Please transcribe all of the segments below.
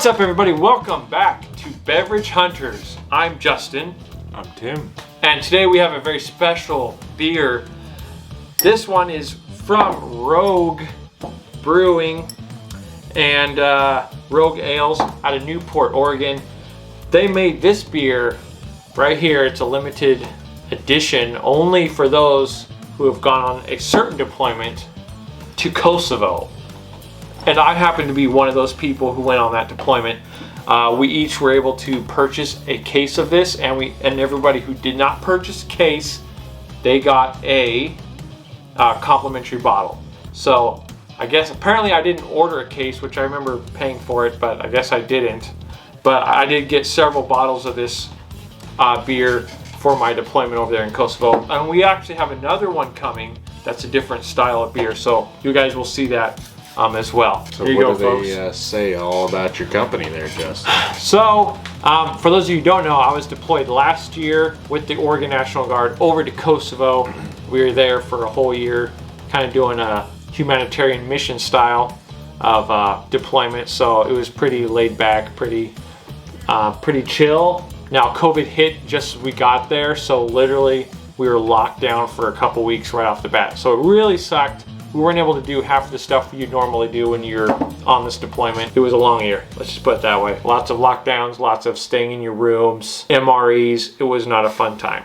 What's up, everybody? Welcome back to Beverage Hunters. I'm Justin. I'm Tim. And today we have a very special beer. This one is from Rogue Brewing and Rogue Ales out of Newport, Oregon. They made this beer right here. It's a limited edition only for those who have gone on a certain deployment to Kosovo. And I happen to be one of those people who went on that deployment. We each were able to purchase a case of this, and everybody who did not purchase a case, they got a complimentary bottle. So I guess apparently I didn't order a case, which I remember paying for it, but I guess I didn't. But I did get several bottles of this beer for my deployment over there in Kosovo. And we actually have another one coming that's a different style of beer. So you guys will see that as well. So what do they say all about your company there, Justin? So, for those of you who don't know, I was deployed last year with the Oregon National Guard over to Kosovo. We were there for a whole year, kind of doing a humanitarian mission style of deployment. So it was pretty laid back, pretty chill. Now COVID hit just as we got there, so literally we were locked down for a couple weeks right off the bat. So it really sucked. We weren't able to do half the stuff you normally do when you're on this deployment. It was a long year, let's just put it that way. Lots of lockdowns, lots of staying in your rooms, MREs. It was not a fun time.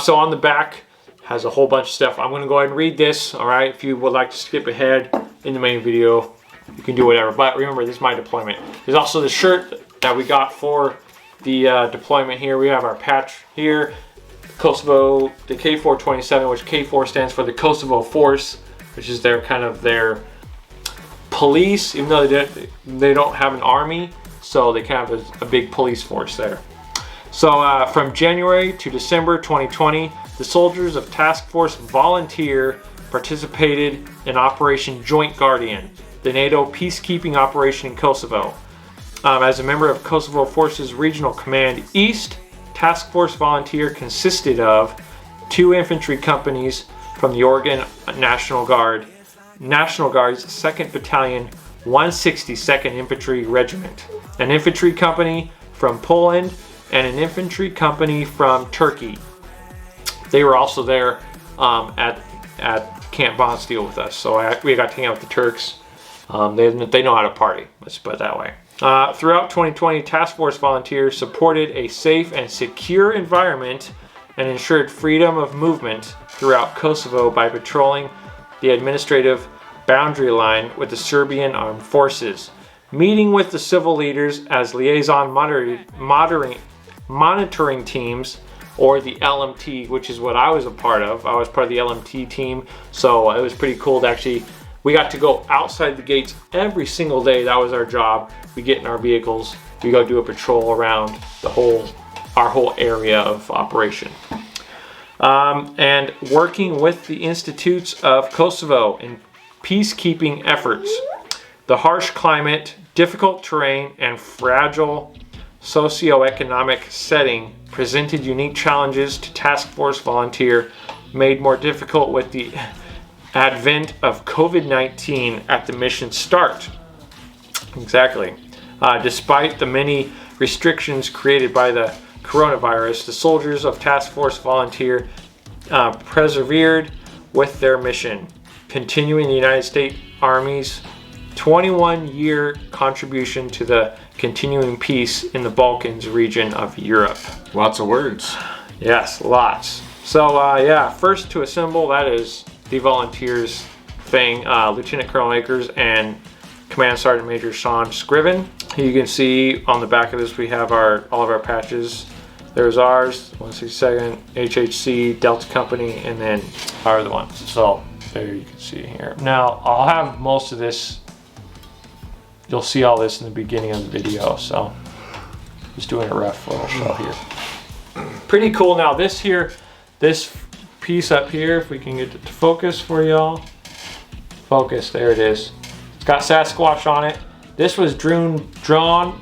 So on the back has a whole bunch of stuff. I'm gonna go ahead and read this, all right? If you would like to skip ahead in the main video, you can do whatever. But remember, this is my deployment. There's also the shirt that we got for the deployment here. We have our patch here, Kosovo, the K427, which K4 stands for the Kosovo Force, which is their kind of their police, even though they don't have an army, so they kind of have a big police force there. So from January to December 2020, the soldiers of Task Force Volunteer participated in Operation Joint Guardian, the NATO peacekeeping operation in Kosovo. As a member of Kosovo Forces Regional Command East, Task Force Volunteer consisted of 2 infantry companies from the Oregon National Guard's 2nd Battalion, 162nd Infantry Regiment, an infantry company from Poland, and an infantry company from Turkey. They were also there at Camp Bondsteel with us, so we got to hang out with the Turks. They know how to party, let's put it that way. Throughout 2020, Task Force Volunteers supported a safe and secure environment and ensured freedom of movement throughout Kosovo by patrolling the administrative boundary line with the Serbian Armed Forces, meeting with the civil leaders as liaison monitoring teams, or the LMT, which is what I was a part of. I was part of the LMT team, so it was pretty cool to actually, we got to go outside the gates every single day. That was our job. We get in our vehicles, we go do a patrol around our whole area of operation. And working with the Institutes of Kosovo in peacekeeping efforts. The harsh climate, difficult terrain, and fragile socioeconomic setting presented unique challenges to Task Force Volunteer, made more difficult with the advent of COVID-19 at the mission start. Exactly. Despite the many restrictions created by the coronavirus, the soldiers of Task Force Volunteer persevered with their mission, continuing the United States Army's 21-year contribution to the continuing peace in the Balkans region of Europe. Lots of words. Yes, lots. So yeah, first to assemble, that is the volunteers thing, Lieutenant Colonel Akers and Command Sergeant Major Sean Scriven. You can see on the back of this we have all of our patches. There's ours, 162nd, HHC, Delta Company, and then our other ones. So there you can see here. Now I'll have most of this, you'll see all this in the beginning of the video, so just doing a rough little show here. Pretty cool. Now this piece up here, if we can get it to focus for y'all. Focus, there it is. It's got Sasquatch on it. This was drawn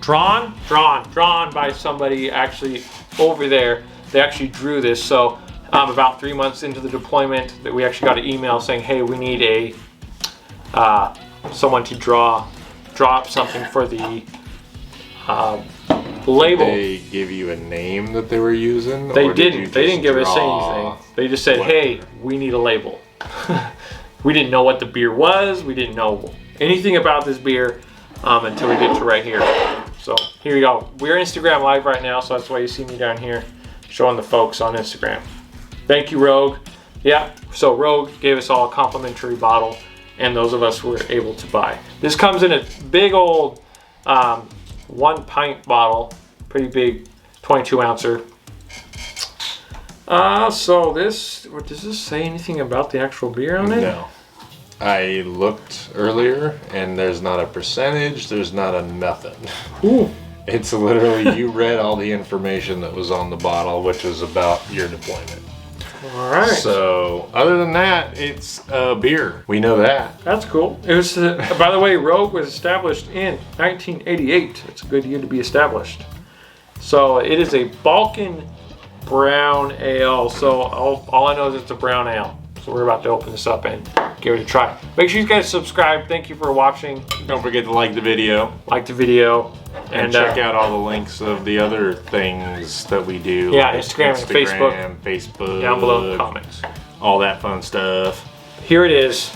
by somebody actually over there. They actually drew this. So about 3 months into the deployment, that we actually got an email saying, hey, we need someone to draw up something for the label. Did they give you a name that they were using? They or did didn't. you They didn't just give us draw anything. They just said, what- "Hey, we need a label." We didn't know what the beer was. We didn't know anything about this beer until we get to right here. So here you go. We're Instagram Live right now, so that's why you see me down here showing the folks on Instagram. Thank you, Rogue. Yeah, so Rogue gave us all a complimentary bottle, and those of us were able to buy. This comes in a big old 1 pint bottle, pretty big 22 ouncer. So this, does this say anything about the actual beer on it? No. I looked earlier, and there's not a percentage. There's not a nothing. Ooh. It's literally you read all the information that was on the bottle, which was about your deployment. All right. So other than that, it's a beer. We know that. That's cool. It was, by the way, Rogue was established in 1988. It's a good year to be established. So it is a Balkan brown ale. So all I know is it's a brown ale. So we're about to open this up and give it a try. Make sure you guys subscribe. Thank you for watching. Don't forget to like the video. Like the video. And check out all the links of the other things that we do. Yeah, like Instagram and Facebook. Down below in the comments. All that fun stuff. Here it is.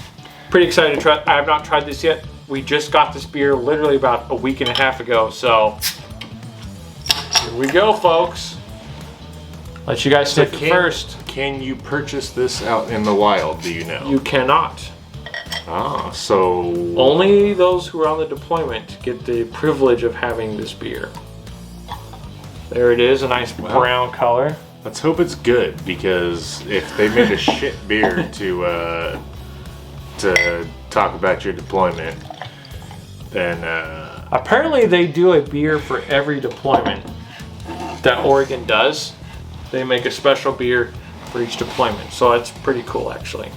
Pretty excited to try. I have not tried this yet. We just got this beer literally about a week and a half ago. So here we go, folks. Let you guys take it first. Can you purchase this out in the wild? Do you know? You cannot. Ah, so Only those who are on the deployment get the privilege of having this beer. There it is, a nice brown color. let's hope it's good, because if they made a shit beer to talk about your deployment, then Apparently they do a beer for every deployment that Oregon does. They make a special beer for each deployment, so that's pretty cool actually.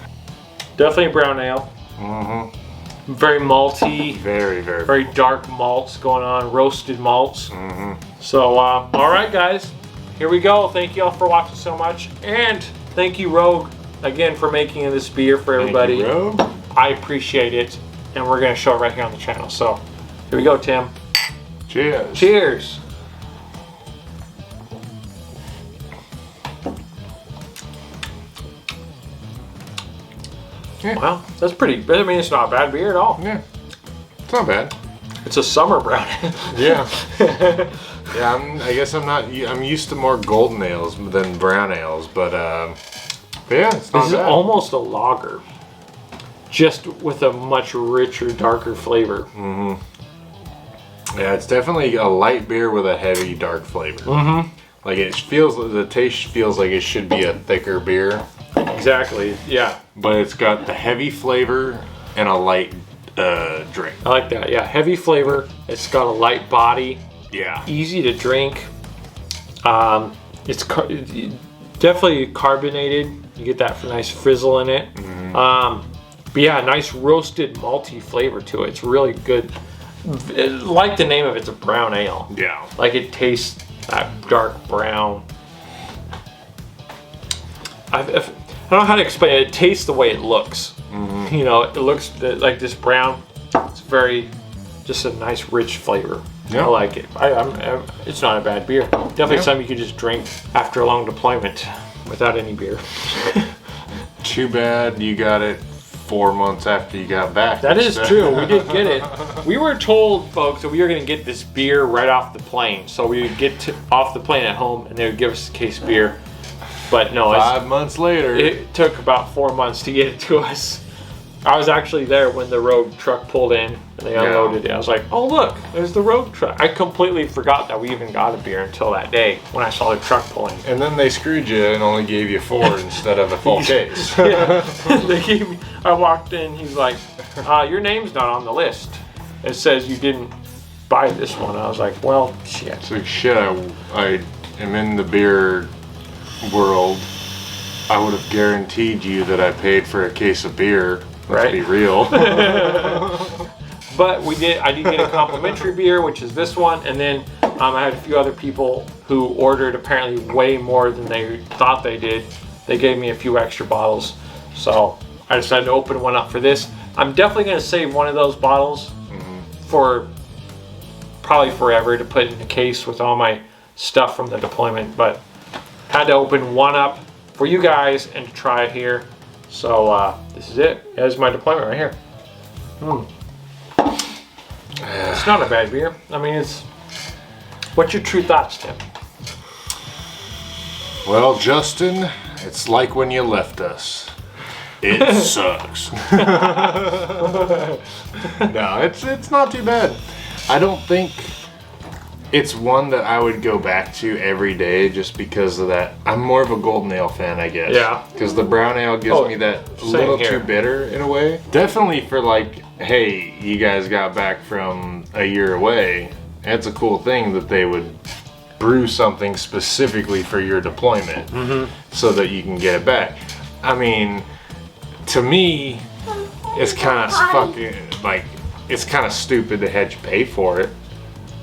Definitely a brown ale. mm-hmm. Very malty. Very Dark malts going on, roasted malts. Mm-hmm. So, all right, guys, here we go. Thank you all for watching so much, and thank you, Rogue, again for making this beer for everybody. Thank you, Rogue. I appreciate it, and we're gonna show it right here on the channel. So, here we go, Tim. Cheers. Cheers. Yeah. Wow, that's pretty. I mean, it's not a bad beer at all. Yeah, it's not bad. It's a summer brown. Yeah. Yeah, I guess I'm used to more golden ales than brown ales, but yeah, it's not This is bad. almost a lager, just with a much richer, darker flavor. Mm-hmm. Yeah, it's definitely a light beer with a heavy, dark flavor. Mm-hmm. Like the taste feels like it should be a thicker beer, Exactly. Yeah, but it's got the heavy flavor and a light drink. I like that. Yeah, heavy flavor. It's got a light body. Yeah. Easy to drink. It's definitely carbonated. You get that nice frizzle in it. Mm-hmm. But yeah, nice roasted malty flavor to it. It's really good. Like the name of it, it's a brown ale. Yeah. Like it tastes that dark brown. I don't know how to explain it. It tastes the way it looks. Mm-hmm. You know, it looks like this brown. It's very, just a nice rich flavor. Yeah. I like it. It's not a bad beer. Definitely something you could just drink after a long deployment without any beer. Too bad you got it 4 months after you got back. That is true. We did get it. We were told, folks, that we were going to get this beer right off the plane. So we would get off the plane at home, and they would give us a case of beer. But no, 5 months later. it took about 4 months to get it to us. I was actually there when the Rogue truck pulled in and they unloaded it. I was like, oh look, there's the Rogue truck. I completely forgot that we even got a beer until that day when I saw the truck pulling. And then they screwed you and only gave you 4 instead of a full case. Yeah. They gave me, I walked in, he's like, your name's not on the list. It says you didn't buy this one. I was like, well, shit. It's like, shit, I am in the beer world. I would have guaranteed you that I paid for a case of beer. Let's be real. But I did get a complimentary beer, which is this one, and then I had a few other people who ordered apparently way more than they thought they did. They gave me a few extra bottles, so I decided to open one up for this. I'm definitely going to save one of those bottles for probably forever to put in a case with all my stuff from the deployment, but had to open one up for you guys and to try it here. So this is it. There's my deployment right here. It's not a bad beer. I mean, it's. What's your true thoughts, Tim? Well, Justin, it's like when you left us. It sucks. No, it's not too bad. I don't think it's one that I would go back to every day just because of that. I'm more of a golden ale fan, I guess. Yeah. Because the brown ale gives me that a little too bitter in a way. Definitely for like, hey, you guys got back from a year away. It's a cool thing that they would brew something specifically for your deployment so that you can get it back. I mean, to me, it's kind of fucking like, it's kind of stupid to have you pay for it.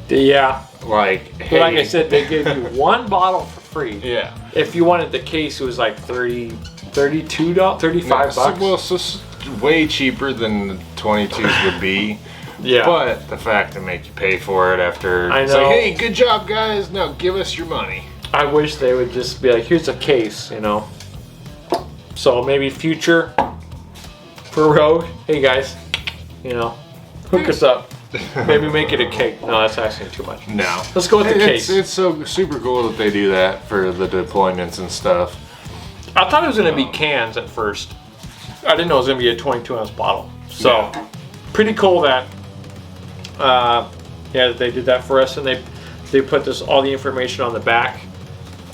Yeah. Like, hey. But like I said, they give you one bottle for free. Yeah. If you wanted the case, it was like $32, $35. Well, so way cheaper than the 22s would be. Yeah. But the fact to make you pay for it after, I it's know. like, hey, good job, guys. Now give us your money. I wish they would just be like, here's a case, you know. So maybe future for Rogue, hey guys, you know, hook us up. Maybe make it a cake. No, that's asking too much. No. Let's go with the case. It's so super cool that they do that for the deployments and stuff. I thought it was going to be cans at first. I didn't know it was going to be a 22-ounce bottle. So, pretty cool that, yeah, they did that for us, and they put all the information on the back.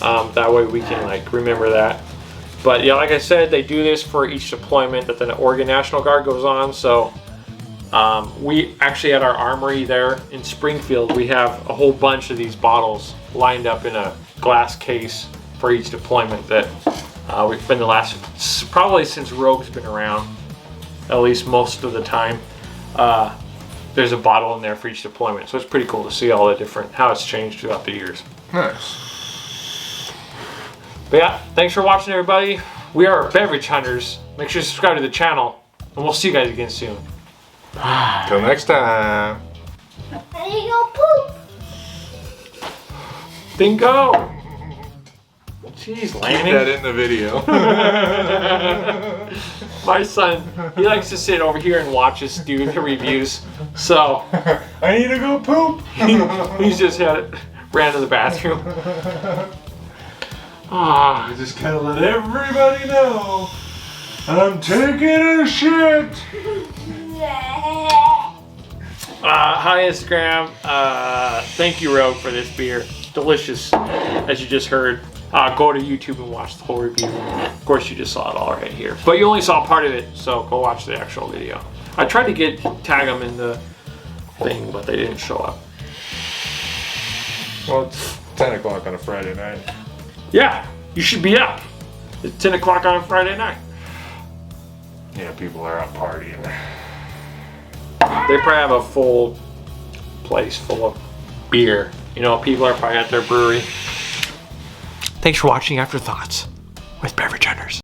That way we can like remember that. But yeah, like I said, they do this for each deployment that the Oregon National Guard goes on. So we actually at our armory there in Springfield, we have a whole bunch of these bottles lined up in a glass case for each deployment that we've been probably since Rogue's been around, at least most of the time. There's a bottle in there for each deployment. So it's pretty cool to see all the how it's changed throughout the years. Nice. But yeah, thanks for watching, everybody. We are Beverage Hunters. Make sure to subscribe to the channel, and we'll see you guys again soon. Till next time. I need to go poop. Bingo! Jeez, Keep Lanning. that in the video. My son, he likes to sit over here and watch us do the reviews. So, I need to go poop. he's just ran to the bathroom. I just kind of let everybody know I'm taking a shit. Hi, Instagram. Thank you, Rogue, for this beer. Delicious, as you just heard. Go to YouTube and watch the whole review. Of course, you just saw it all right here. But you only saw part of it, so go watch the actual video. I tried to tag them in the thing, but they didn't show up. Well, it's 10 o'clock on a Friday night. Yeah, you should be up. It's 10 o'clock on a Friday night. Yeah, people are out partying. They probably have a full place full of beer. You know, people are probably at their brewery. Thanks for watching Afterthoughts with Beverage Hunters.